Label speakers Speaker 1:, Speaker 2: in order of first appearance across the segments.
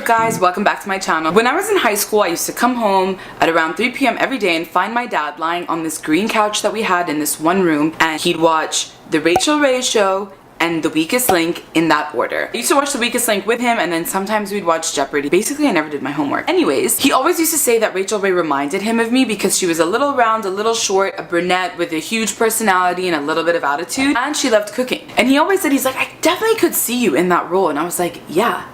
Speaker 1: Guys, welcome back to my channel. When I was in high school, I used to come home at around 3 p.m. every day and find my dad lying on this green couch that we had in this one room, and he'd watch The Rachel Ray Show and The Weakest Link in that order. I used to watch The Weakest Link with him, and then sometimes we'd watch Jeopardy. Basically, I never did my homework. Anyways, he always used to say that Rachel Ray reminded him of me because she was a little round, a little short, a brunette with a huge personality and a little bit of attitude, and she loved cooking. And he always said, he's like, I definitely could see you in that role. And I was like, yeah.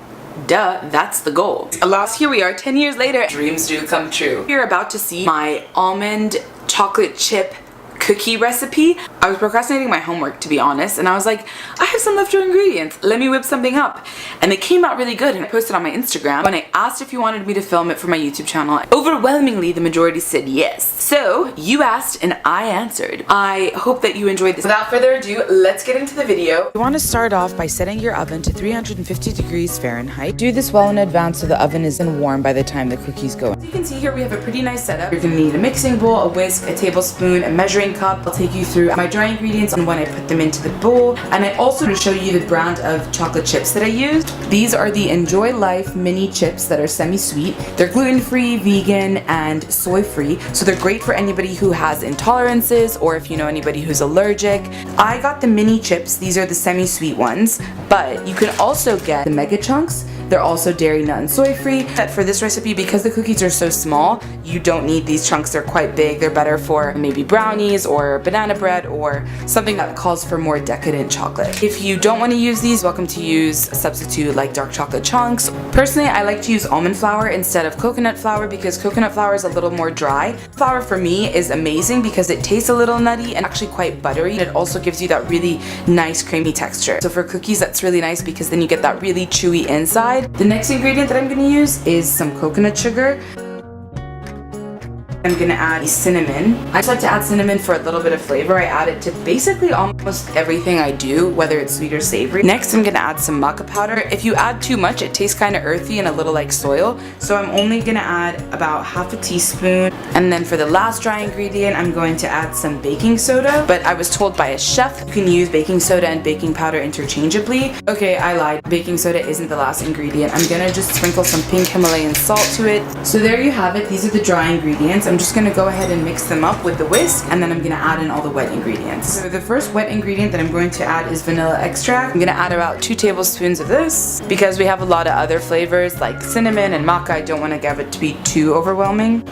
Speaker 1: Duh, that's the goal. Alas, here we are 10 years later. Dreams do come true. You're about to see my almond chocolate chip cookie recipe. I was procrastinating my homework, to be honest, and I was like, I have some leftover ingredients, let me whip something up. And they came out really good, and I posted on my Instagram. When I asked if you wanted me to film it for my YouTube channel, overwhelmingly the majority said yes. So you asked and I answered. I hope that you enjoyed this. Without further ado, let's get into the video. You want to start off by setting your oven to 350 degrees Fahrenheit. Do this well in advance so the oven isn't warm by the time the cookies go. As you can see here, we have a pretty nice setup. You're going to need a mixing bowl, a whisk, a tablespoon, a measuring cup. I'll take you through my dry ingredients and when I put them into the bowl, and I also want to show you the brand of chocolate chips that I used. These are the Enjoy Life mini chips that are semi-sweet. They're gluten-free, vegan, and soy-free, so they're great for anybody who has intolerances or if you know anybody who's allergic. I got the mini chips. These are the semi-sweet ones, but you can also get the mega chunks. They're also dairy, nut, and soy-free. For this recipe, because the cookies are so small, you don't need these chunks. They're quite big. They're better for maybe brownies or banana bread or something that calls for more decadent chocolate. If you don't want to use these, welcome to use a substitute like dark chocolate chunks. Personally, I like to use almond flour instead of coconut flour because coconut flour is a little more dry. Flour for me is amazing because it tastes a little nutty and actually quite buttery. It also gives you that really nice creamy texture. So for cookies, that's really nice because then you get that really chewy inside. The next ingredient that I'm going to use is some coconut sugar. I'm gonna add cinnamon. I just like to add cinnamon for a little bit of flavor. I add it to basically almost everything I do, whether it's sweet or savory. Next, I'm gonna add some maca powder. If you add too much, it tastes kind of earthy and a little like soil. So I'm only gonna add about half a teaspoon. And then for the last dry ingredient, I'm going to add some baking soda. But I was told by a chef, you can use baking soda and baking powder interchangeably. Okay, I lied. Baking soda isn't the last ingredient. I'm gonna just sprinkle some pink Himalayan salt to it. So there you have it. These are the dry ingredients. I'm just gonna go ahead and mix them up with the whisk, and then I'm gonna add in all the wet ingredients. So the first wet ingredient that I'm going to add is vanilla extract. I'm gonna add about 2 tablespoons of this because we have a lot of other flavors like cinnamon and maca. I don't want to get it to be too overwhelming.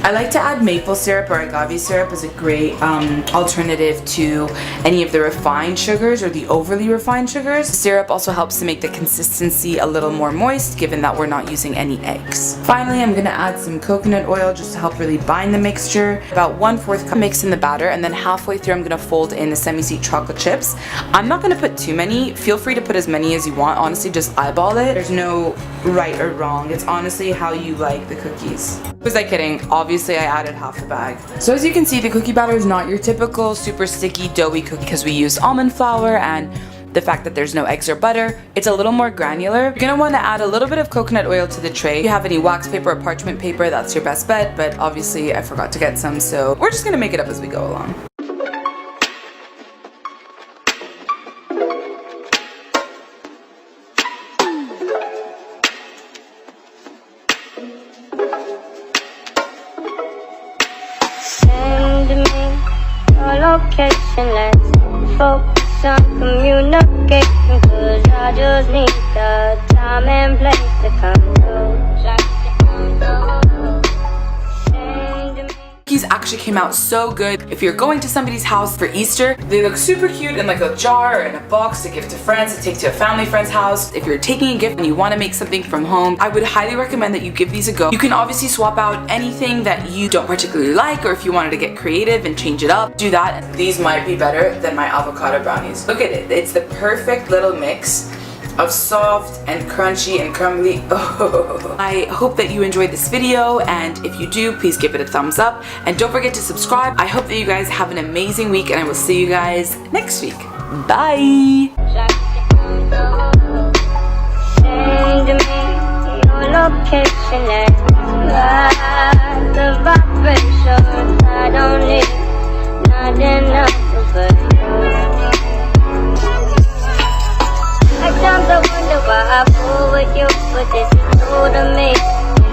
Speaker 1: I like to add maple syrup or agave syrup as a great alternative to any of the refined sugars or the overly refined sugars. Syrup also helps to make the consistency a little more moist given that we're not using any eggs. Finally, I'm going to add some coconut oil just to help really bind the mixture. About 1/4 cup mix in the batter, and then halfway through I'm going to fold in the semi-sweet chocolate chips. I'm not going to put too many. Feel free to put as many as you want. Honestly, just eyeball it. There's no right or wrong. It's honestly how you like the cookies. Was I kidding? Obviously I added half the bag. So as you can see, the cookie batter is not your typical super sticky doughy cookie because we use almond flour and the fact that there's no eggs or butter. It's a little more granular. You're gonna want to add a little bit of coconut oil to the tray. If you have any wax paper or parchment paper, that's your best bet, but obviously I forgot to get some, so we're just gonna make it up as we go along.
Speaker 2: Location, let's focus on communication, cause I just need the time and place to come through.
Speaker 1: These actually came out so good. If you're going to somebody's house for Easter, they look super cute in like a jar or in a box to give to friends, to take to a family friend's house. If you're taking a gift and you want to make something from home, I would highly recommend that you give these a go. You can obviously swap out anything that you don't particularly like, or if you wanted to get creative and change it up, do that. These might be better than my avocado brownies. Look at it. It's the perfect little mix of soft and crunchy and crumbly. Oh. I hope that you enjoyed this video, and if you do, please give it a thumbs up and don't forget to subscribe. I hope that you guys have an amazing week, and I will see you guys next week. Bye!